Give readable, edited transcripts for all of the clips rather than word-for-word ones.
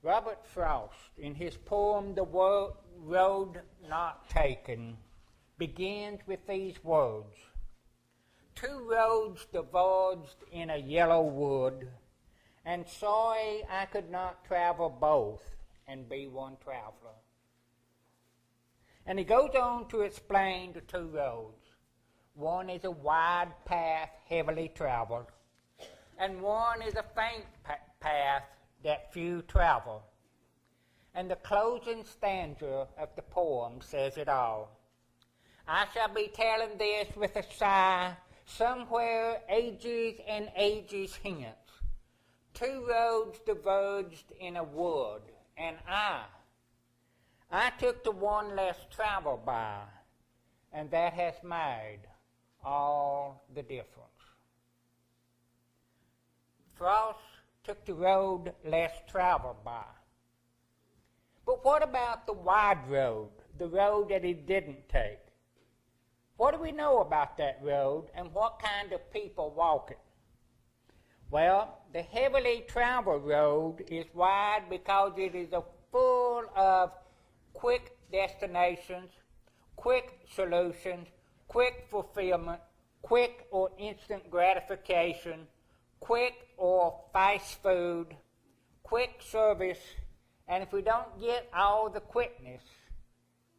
Robert Frost, in his poem The Road Not Taken, begins with these words: "Two roads diverged in a yellow wood, and sorry I could not travel both and be one traveler." And he goes on to explain the two roads. One is a wide path heavily traveled, and one is a faint path that few travel. And the closing stanza of the poem says it all. I shall be telling this with a sigh, somewhere ages and ages hence. Two roads diverged in a wood, and I took the one less traveled by, and that has made all the difference. Frost took the road less traveled by. But what about the wide road, the road that he didn't take? What do we know about that road, and what kind of people walk it? Well, the heavily traveled road is wide because it is full of quick destinations, quick solutions, quick fulfillment, quick or instant gratification, quick or fast food, quick service, and if we don't get all the quickness,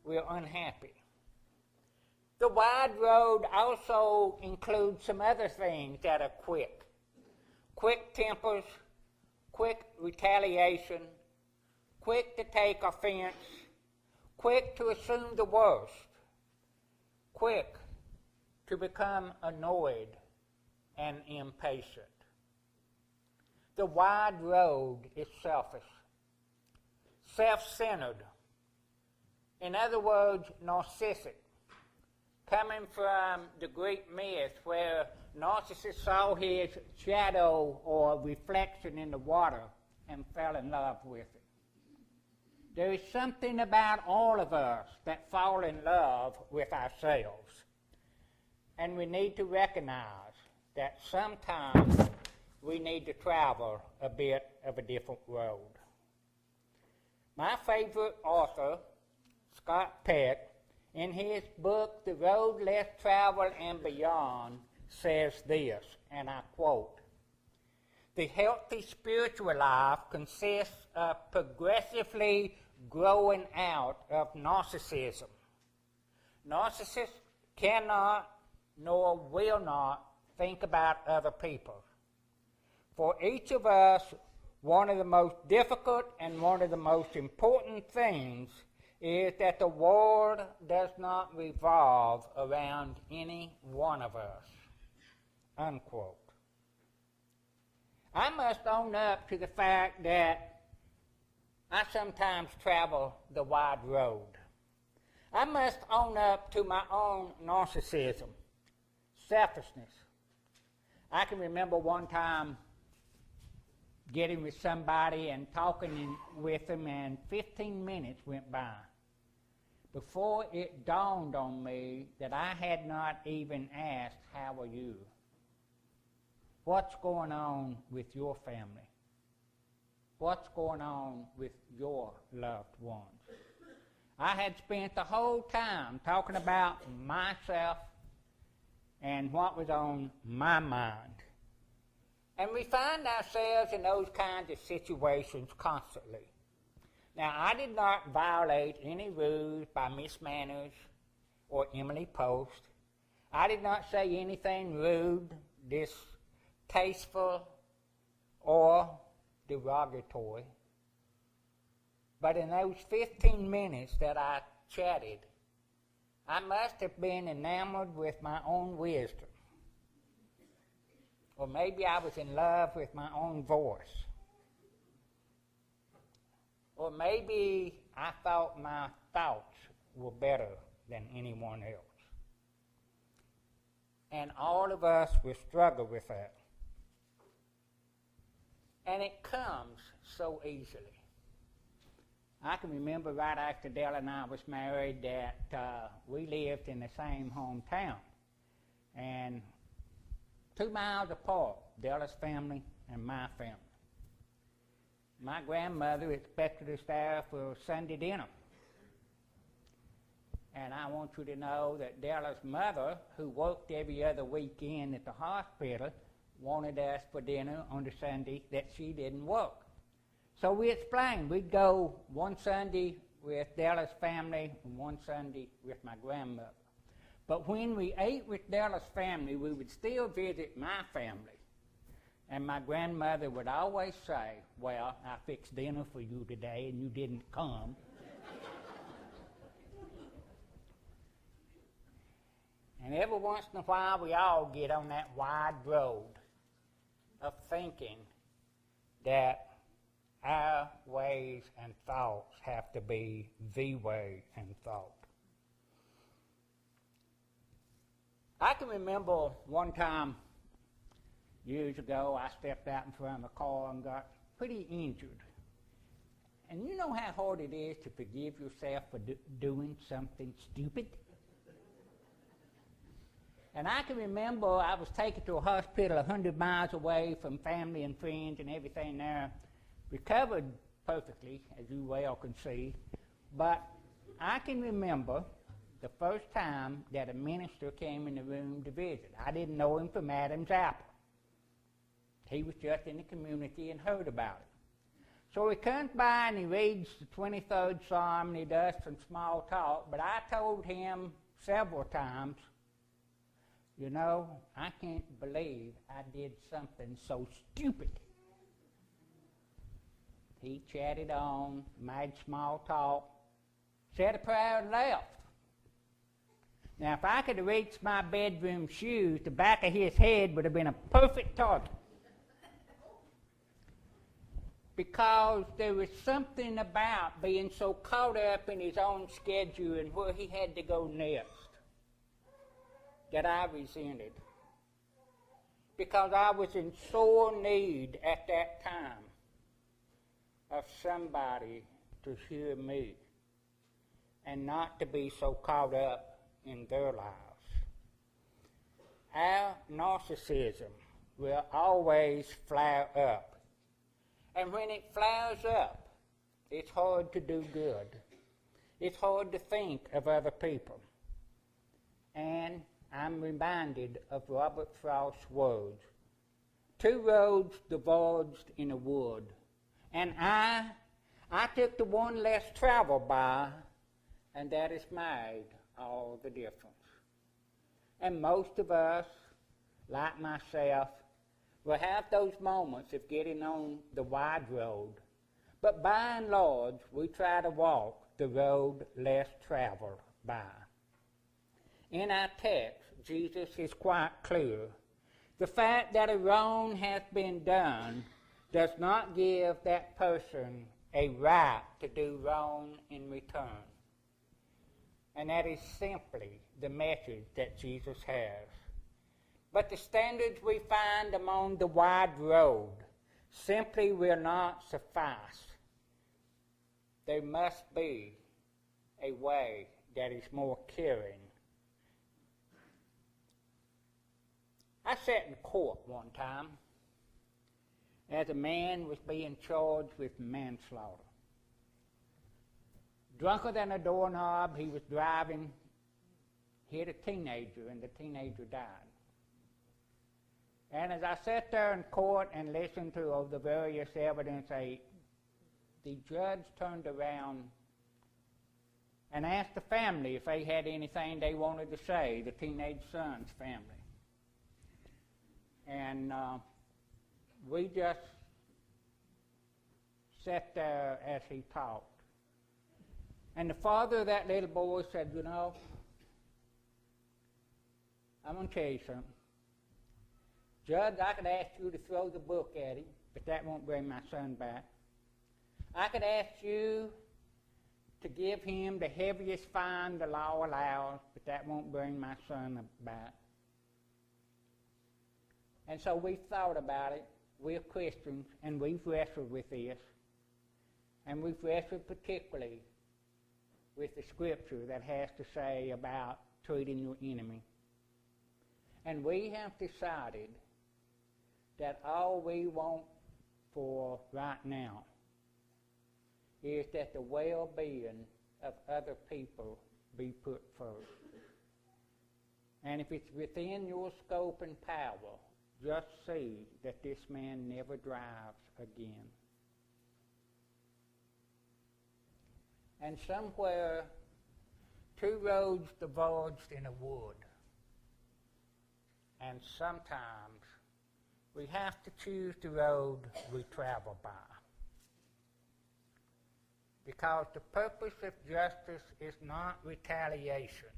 we're unhappy. The wide road also includes some other things that are quick. Quick tempers, quick retaliation, quick to take offense, quick to assume the worst, quick to become annoyed and impatient. The wide road is selfish, self-centered. In other words, narcissistic, coming from the Greek myth where Narcissus saw his shadow or reflection in the water and fell in love with it. There is something about all of us that fall in love with ourselves, and we need to recognize that sometimes we need to travel a bit of a different road. My favorite author, Scott Peck, in his book, The Road Less Traveled and Beyond, says this, and I quote, "The healthy spiritual life consists of progressively growing out of narcissism. Narcissists cannot nor will not think about other people. For each of us, one of the most difficult and one of the most important things is that the world does not revolve around any one of us." Unquote. I must own up to the fact that I sometimes travel the wide road. I must own up to my own narcissism, selfishness. I can remember one time getting with somebody and talking with them, and 15 minutes went by before it dawned on me that I had not even asked, "How are you? What's going on with your family? What's going on with your loved ones?" I had spent the whole time talking about myself and what was on my mind. And we find ourselves in those kinds of situations constantly. Now, I did not violate any rules by Miss Manners or Emily Post. I did not say anything rude, distasteful, or derogatory. But in those 15 minutes that I chatted, I must have been enamored with my own wisdom. Or maybe I was in love with my own voice. Or maybe I thought my thoughts were better than anyone else. And all of us will struggle with that. And it comes so easily. I can remember right after Della and I was married that we lived in the same hometown. And 2 miles apart, Della's family and my family. my grandmother expected us there for Sunday dinner. And I want you to know that Della's mother, who worked every other weekend at the hospital, wanted us for dinner on the Sunday that she didn't work. So we explained we'd go one Sunday with Della's family and one Sunday with my grandmother. But when we ate with Della's family, we would still visit my family. And my grandmother would always say, well, I fixed dinner for you today and you didn't come. And every once in a while, we all get on that wide road of thinking that our ways and thoughts have to be the way and thought. I can remember one time years ago, I stepped out in front of a car and got pretty injured. And you know how hard it is to forgive yourself for doing something stupid? And I can remember I was taken to a hospital 100 miles away from family and friends and everything there. Recovered perfectly, as you well can see. But I can remember the first time that a minister came in the room to visit. I didn't know him from Adam's apple. He was just in the community and heard about it. So he comes by and he reads the 23rd Psalm and he does some small talk. But I told him several times, you know, I can't believe I did something so stupid. He chatted on, made small talk, said a prayer and left. Now, if I could have reached my bedroom shoes, the back of his head would have been a perfect target. Because there was something about being so caught up in his own schedule and where he had to go next that I resented. Because I was in sore need at that time of somebody to hear me and not to be so caught up in their lives. Our narcissism will always flare up. And when it flares up, it's hard to do good. It's hard to think of other people. And I'm reminded of Robert Frost's words. 2 roads diverged in a wood, and I took the one less traveled by, and that has made all the difference. And most of us, like myself, will have those moments of getting on the wide road, but by and large, we try to walk the road less traveled by. In our text, Jesus is quite clear. The fact that a wrong has been done does not give that person a right to do wrong in return. And that is simply the message that Jesus has. But the standards we find among the wide road simply will not suffice. There must be a way that is more caring. I sat in court one time as a man was being charged with manslaughter. Drunker than a doorknob, he was driving, hit a teenager, and the teenager died. And as I sat there in court and listened to all the various evidence, the judge turned around and asked the family if they had anything they wanted to say, the teenage son's family. And we just sat there as he talked. And the father of that little boy said, you know, I'm going to tell you something. Judge, I could ask you to throw the book at him, but that won't bring my son back. I could ask you to give him the heaviest fine the law allows, but that won't bring my son back. And so we've thought about it. We're Christians, and we've wrestled with this. And we've wrestled particularly with the scripture that has to say about treating your enemy. And we have decided that all we want for right now is that the well-being of other people be put first. And if it's within your scope and power, just see that this man never drives again. And somewhere, two roads diverged in a wood. And sometimes we have to choose the road we travel by. Because the purpose of justice is not retaliation.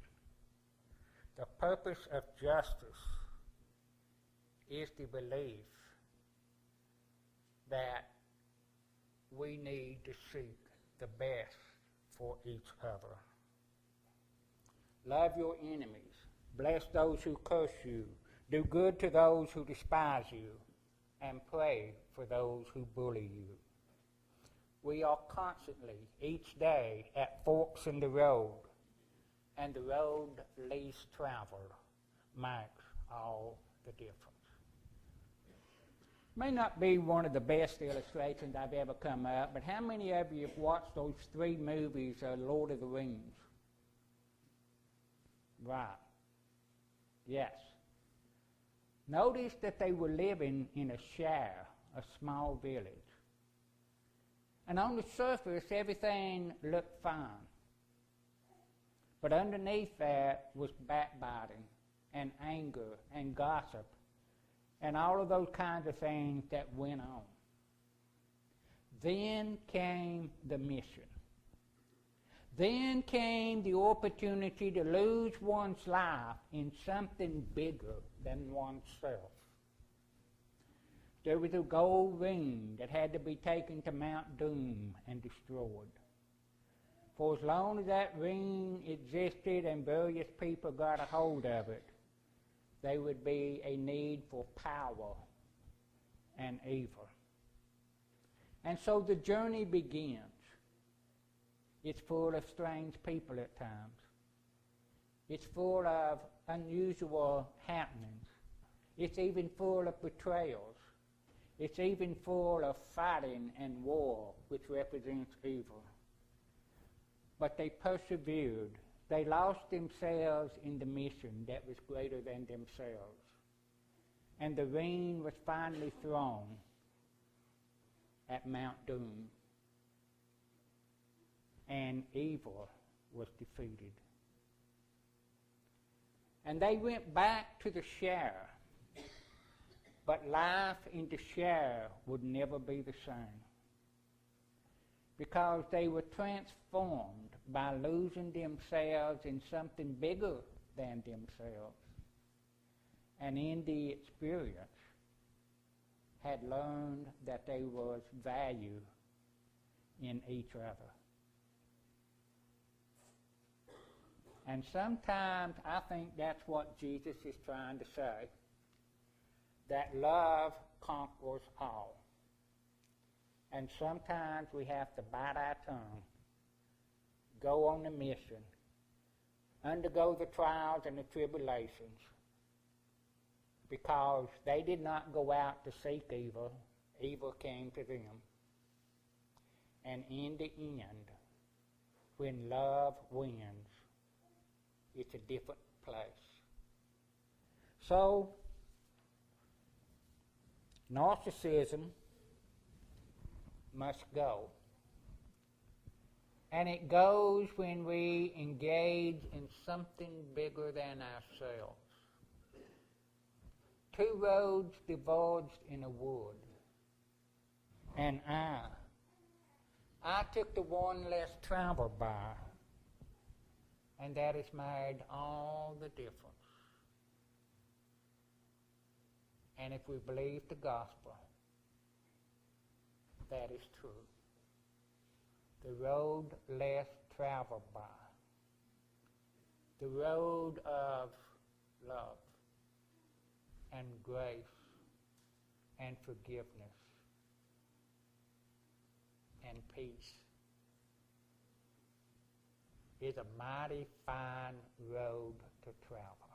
The purpose of justice is the belief that we need to seek the best for each other. Love your enemies. Bless those who curse you. Do good to those who despise you. And pray for those who bully you. We are constantly, each day, at forks in the road. And the road least traveled makes all the difference. May not be one of the best illustrations I've ever come up, but how many of you have watched those 3 movies, Lord of the Rings? Right. Yes. Notice that they were living in a shire, a small village. And on the surface, everything looked fine. But underneath that was backbiting and anger and gossip and all of those kinds of things that went on. Then came the mission. Then came the opportunity to lose one's life in something bigger than oneself. There was a gold ring that had to be taken to Mount Doom and destroyed. For as long as that ring existed and various people got a hold of it, there would be a need for power and evil. And so the journey begins. It's full of strange people at times. It's full of unusual happenings. It's even full of betrayals. It's even full of fighting and war, which represents evil. But they persevered. They lost themselves in the mission that was greater than themselves. And the ring was finally thrown at Mount Doom. And evil was defeated. And they went back to the shire. But life in the shire would never be the same. Because they were transformed by losing themselves in something bigger than themselves. And in the experience, had learned that there was value in each other. And sometimes I think that's what Jesus is trying to say, that love conquers all. And sometimes we have to bite our tongue, go on the mission, undergo the trials and the tribulations, because they did not go out to seek evil, evil came to them. And in the end, when love wins, it's a different place. So, narcissism must go. And it goes when we engage in something bigger than ourselves. 2 roads diverged in a wood. And I took the one less traveled by. And that has made all the difference. And if we believe the gospel, that is true. The road less traveled by. The road of love and grace and forgiveness and peace is a mighty fine road to travel.